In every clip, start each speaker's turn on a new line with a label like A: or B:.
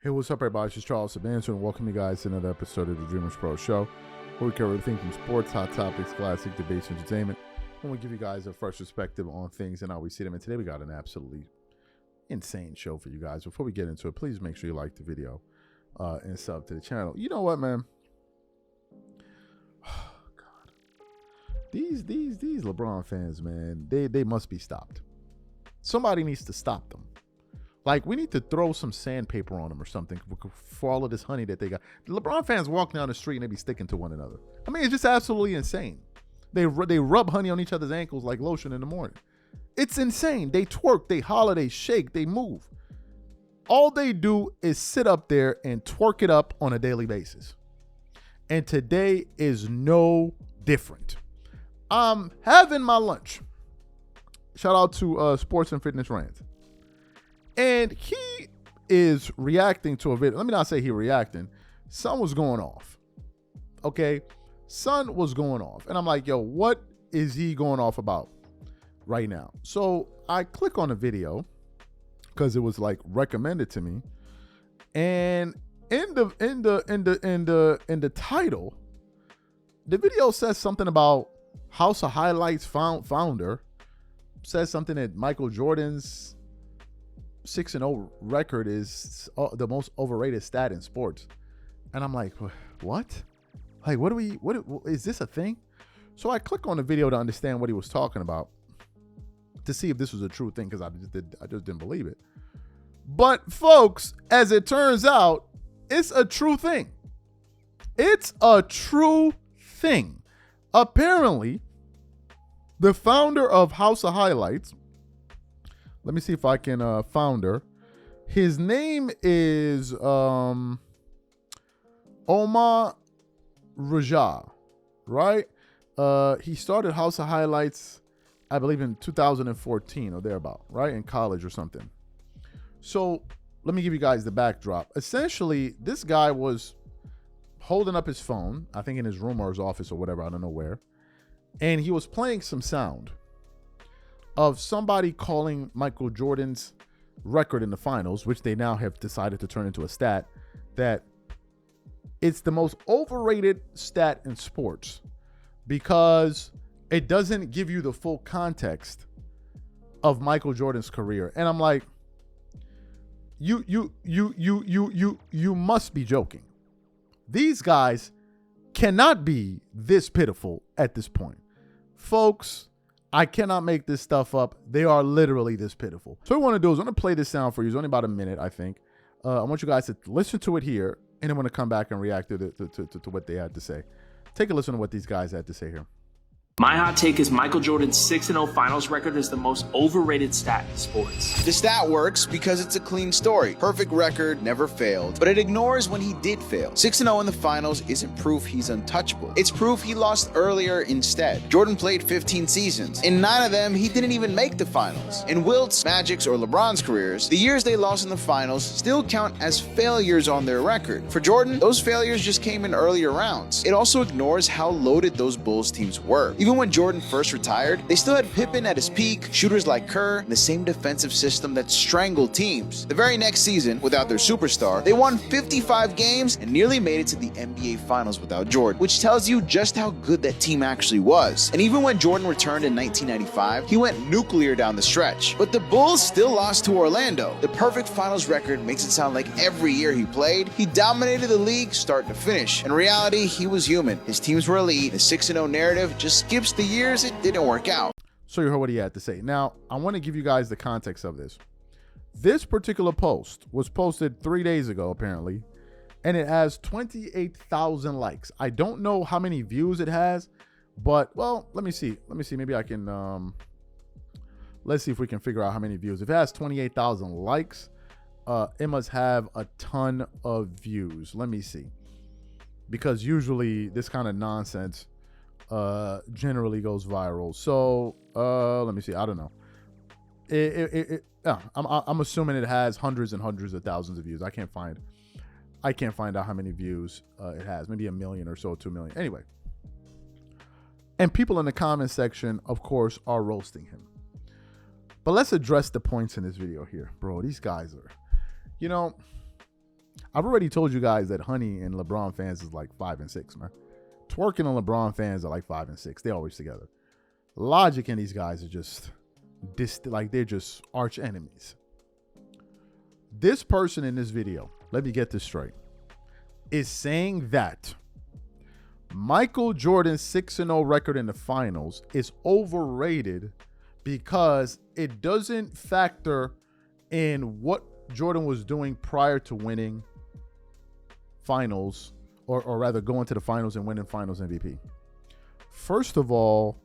A: Hey, what's up, everybody? It's just Charles Sabanser, and welcome you guys to another episode of the DREAMERSPRO show, where we cover everything from sports, hot topics, classic debates, entertainment, and we give you guys a fresh perspective on things and how we see them. And today we got an absolutely insane show for you guys. Before we get into it, please make sure you like the video and sub to the channel. You know what, man? Oh, God. These LeBron fans, man, they must be stopped. Somebody needs to stop them. Like, we need to throw some sandpaper on them or something for all of this honey that they got. The LeBron fans walk down the street and they be sticking to one another. I mean, it's just absolutely insane. They rub honey on each other's ankles like lotion in the morning. It's insane. They twerk, they holler, they shake, they move. All they do is sit up there and twerk it up on a daily basis. And today is no different. I'm having my lunch. Shout out to Sports and Fitness Rant. And he is reacting to a video. Let me not say he reacting. Son was going off. Okay? Son was going off. And I'm like, yo, what is he going off about right now? So I click on the video because it was like recommended to me. And in the title, the video says something about House of Highlights founder. Says something that Michael Jordan's 6-0 record is the most overrated stat in sports. And I'm like, what? Like, what is this a thing? So I click on the video to understand what he was talking about, to see if this was a true thing, because I just didn't believe it. But folks, as it turns out, it's a true thing. It's a true thing. Apparently, the founder of House of Highlights, let me see if I can find her. His name is Omar Raja, right? He started House of Highlights, I believe, in 2014 or thereabout, right? In college or something. So let me give you guys the backdrop. Essentially, this guy was holding up his phone, I think in his room or his office or whatever, I don't know where. And he was playing some sound of somebody calling Michael Jordan's record in the finals, which they now have decided to turn into a stat, that it's the most overrated stat in sports because it doesn't give you the full context of Michael Jordan's career. And I'm like, you must be joking. These guys cannot be this pitiful at this point. Folks, I cannot make this stuff up. They are literally this pitiful. So what I want to do is I'm going to play this sound for you. It's only about a minute, I think. I want you guys to listen to it here, and I'm going to come back and react to what they had to say. Take a listen to what these guys had to say here.
B: My hot take is Michael Jordan's 6-0 finals record is the most overrated stat in sports.
C: The stat works because it's a clean story. Perfect record, never failed. But it ignores when he did fail. 6-0 in the finals isn't proof he's untouchable. It's proof he lost earlier instead. Jordan played 15 seasons. In 9 of them, he didn't even make the finals. In Wilt's, Magic's, or LeBron's careers, the years they lost in the finals still count as failures on their record. For Jordan, those failures just came in earlier rounds. It also ignores how loaded those Bulls teams were. Even when Jordan first retired, they still had Pippen at his peak, shooters like Kerr, and the same defensive system that strangled teams. The very next season, without their superstar, they won 55 games and nearly made it to the NBA Finals without Jordan, which tells you just how good that team actually was. And even when Jordan returned in 1995, he went nuclear down the stretch. But the Bulls still lost to Orlando. The perfect finals record makes it sound like every year he played, he dominated the league start to finish. In reality, he was human. His teams were elite. The 6-0 narrative just skips the years it didn't work out.
A: So you heard what he had to say. Now, I want to give you guys the context of this. This particular post was posted 3 days ago, apparently, and it has 28,000 likes. I don't know how many views it has, but, well, let me see. Maybe I can, let's see if we can figure out how many views. If it has 28,000 likes, it must have a ton of views. Let me see. Because usually this kind of nonsense generally goes viral. So let me see. I don't know. I'm assuming it has hundreds and hundreds of thousands of views. I can't find out how many views it has. Maybe 1 million or so, 2 million. Anyway, and people in the comment section, of course, are roasting him. But let's address the points in this video here, bro. These guys are, you know, I've already told you guys that Honey and LeBron fans is like 5 and 6, man. Twerking and LeBron fans are like 5 and 6. They always together. Logic and these guys are just like they're just arch enemies. This person in this video, let me get this straight, is saying that Michael Jordan's 6-0 record in the finals is overrated because it doesn't factor in what Jordan was doing prior to winning finals, or rather going to the finals and winning finals MVP. First of all,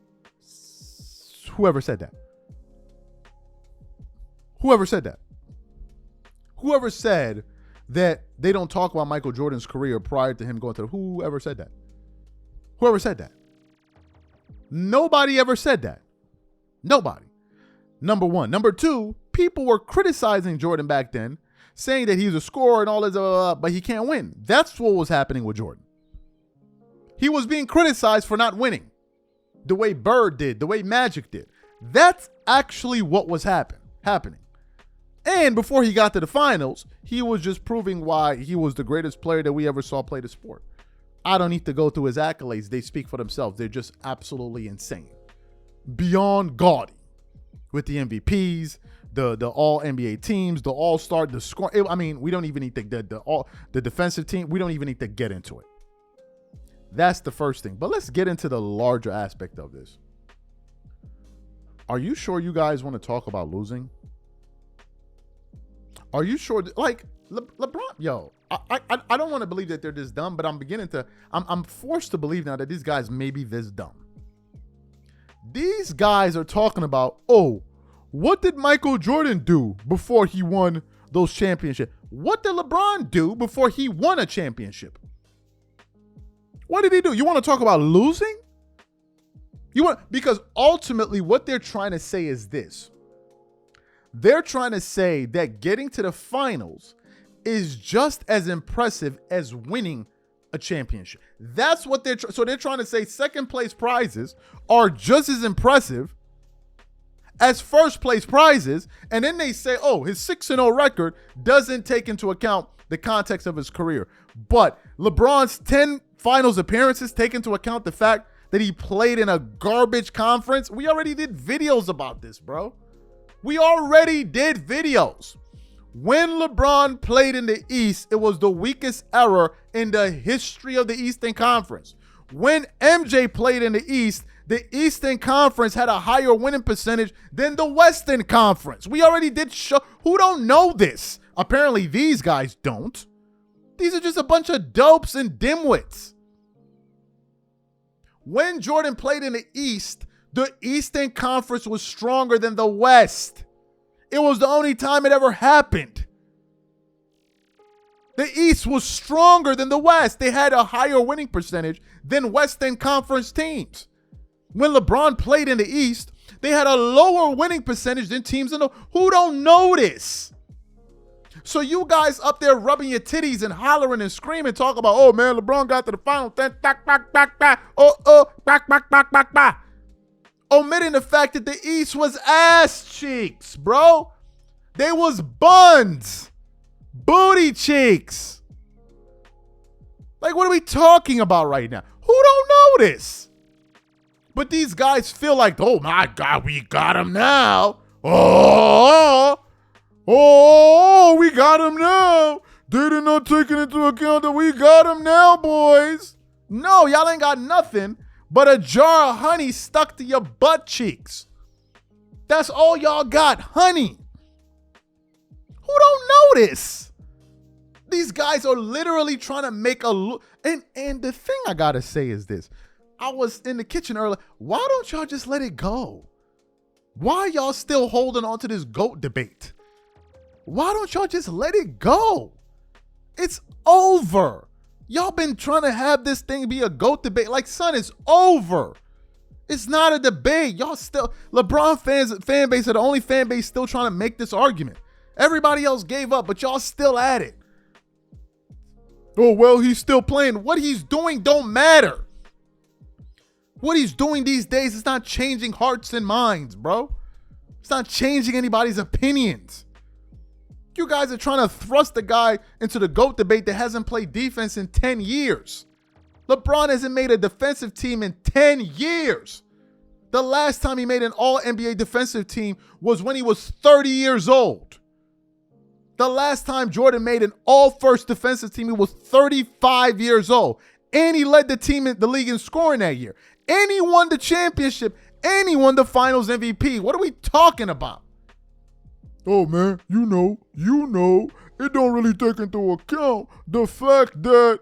A: whoever said that? Whoever said that? Whoever said that they don't talk about Michael Jordan's career prior to him going to whoever said that? Whoever said that? Nobody ever said that. Nobody. Number one. Number two, people were criticizing Jordan back then, saying that he's a scorer and all this, but he can't win. That's what was happening with Jordan. He was being criticized for not winning the way Bird did, the way Magic did. That's actually what was happening. And before he got to the finals, he was just proving why he was the greatest player that we ever saw play the sport. I don't need to go through his accolades. They speak for themselves. They're just absolutely insane. Beyond gaudy. With the MVPs, the all NBA teams, the all-star, the score. I mean, we don't even need to the defensive team. We don't even need to get into it. That's the first thing. But let's get into the larger aspect of this. Are you sure you guys want to talk about losing? Are you sure? Like LeBron, yo, I don't want to believe that they're this dumb, but I'm forced to believe now that these guys may be this dumb. These guys are talking about, oh, what did Michael Jordan do before he won those championships? What did LeBron do before he won a championship? What did he do? You want to talk about losing? Because ultimately what they're trying to say is this. They're trying to say that getting to the finals is just as impressive as winning a championship. That's what so they're trying to say second place prizes are just as impressive as first place prizes. And then they say, oh, his 6-0 record doesn't take into account the context of his career. But LeBron's 10 finals appearances take into account the fact that he played in a garbage conference. We already did videos about this, bro. We already did videos. When LeBron played in the East, it was the weakest era in the history of the Eastern Conference. When MJ played in the East, the Eastern Conference had a higher winning percentage than the Western Conference. We already did show. Who don't know this? Apparently these guys don't. These are just a bunch of dopes and dimwits. When Jordan played in the East, the Eastern Conference was stronger than the West. It was the only time it ever happened. The East was stronger than the West. They had a higher winning percentage than Western Conference teams. When LeBron played in the East, they had a lower winning percentage than teams in the... Who don't know this? So you guys up there rubbing your titties and hollering and screaming, talk about, oh man, LeBron got to the final. Omitting the fact that the East was ass cheeks, bro. They was buns. Booty cheeks. Like, what are we talking about right now? Who don't know this? But these guys feel like, oh my God, we got him now. Oh, we got him now. They're not taking into account that we got him now, boys. No, y'all ain't got nothing but a jar of honey stuck to your butt cheeks. That's all y'all got, honey. Who don't know this? These guys are literally trying to make a look. And the thing I gotta say is this. I was in the kitchen earlier. Why don't y'all just let it go? Why are y'all still holding on to this GOAT debate? Why don't y'all just let it go? It's over. Y'all been trying to have this thing be a GOAT debate. Like, son, it's over. It's not a debate. Y'all still, LeBron fan base are the only fan base still trying to make this argument. Everybody else gave up, but y'all still at it. Oh, well, he's still playing. What he's doing don't matter. What he's doing these days is not changing hearts and minds, bro. It's not changing anybody's opinions. You guys are trying to thrust the guy into the GOAT debate that hasn't played defense in 10 years. LeBron hasn't made a defensive team in 10 years. The last time he made an all-NBA defensive team was when he was 30 years old. The last time Jordan made an all-first defensive team, he was 35 years old. And he led the team in the league in scoring that year. And he won the championship. And he won the finals MVP. What are we talking about? Oh, man, you know, it don't really take into account the fact that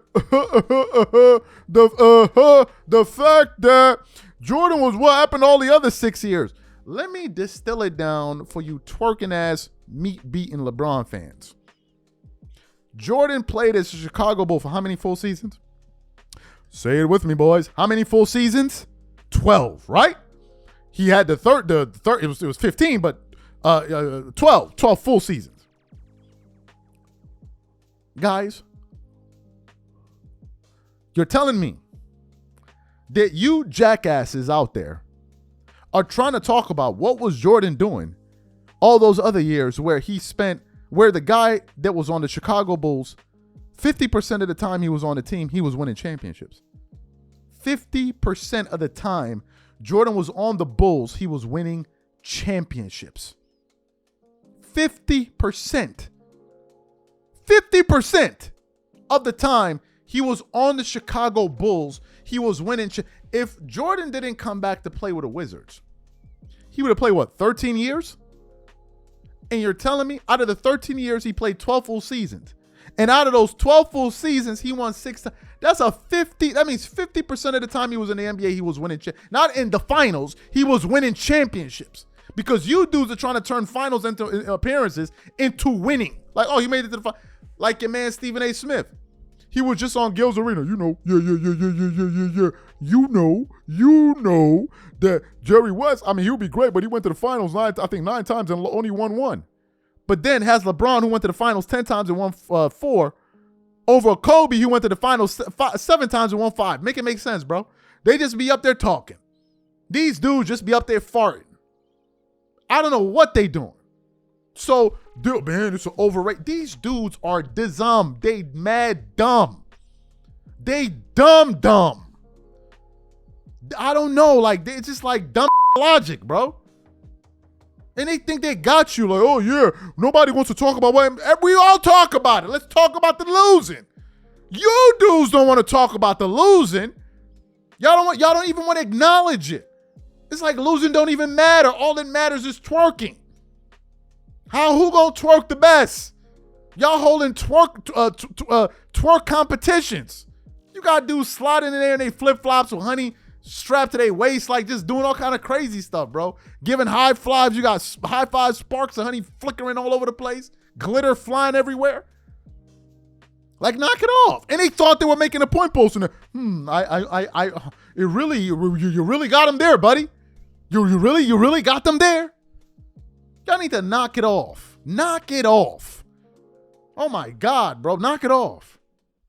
A: the fact that Jordan was what happened all the other 6 years. Let me distill it down for you twerking ass meat-beating LeBron fans. Jordan played as a Chicago Bull for how many full seasons? Say it with me, boys. How many full seasons? 12, right? He had the third, it was 15, but 12 full seasons. Guys, you're telling me that you jackasses out there are trying to talk about what was Jordan doing all those other years where the guy that was on the Chicago Bulls, 50% of the time he was on the team, he was winning championships. 50% of the time Jordan was on the Bulls, he was winning championships. 50%. 50% of the time he was on the Chicago Bulls, he was winning. If Jordan didn't come back to play with the Wizards, he would have played, 13 years? And you're telling me out of the 13 years, he played 12 full seasons. And out of those 12 full seasons, he won 6. That's a 50. That means 50% of the time he was in the NBA, he was winning. Not in the finals, he was winning championships. Because you dudes are trying to turn finals into appearances into winning. Like, oh, he made it to the final. Like your man Stephen A. Smith. He was just on Gil's Arena. You know, yeah. You know that Jerry West, I mean, he would be great, but he went to the finals 9 times and only won 1. But then has LeBron, who went to the finals 10 times and won 4, over Kobe, who went to the finals 7 times and won 5. Make it make sense, bro. They just be up there talking. These dudes just be up there farting. I don't know what they doing. So, dude, man, it's an overrated. These dudes are dumb. They mad dumb. They dumb. I don't know. Like, it's just like dumb logic, bro. And they think they got you. Like, oh, yeah, nobody wants to talk about what. We all talk about it. Let's talk about the losing. You dudes don't want to talk about the losing. Y'all don't even want to acknowledge it. It's like losing don't even matter. All that matters is twerking. Who gonna twerk the best? Y'all holding twerk competitions. You got dudes sliding in there in they flip-flops with honey strapped to their waist, like just doing all kind of crazy stuff, bro. Giving high fives. You got high five sparks of honey flickering all over the place. Glitter flying everywhere. Like, knock it off. And they thought they were making a point posting. You really got them there, buddy. You really got them there. Y'all need to knock it off. Knock it off. Oh my God, bro. Knock it off.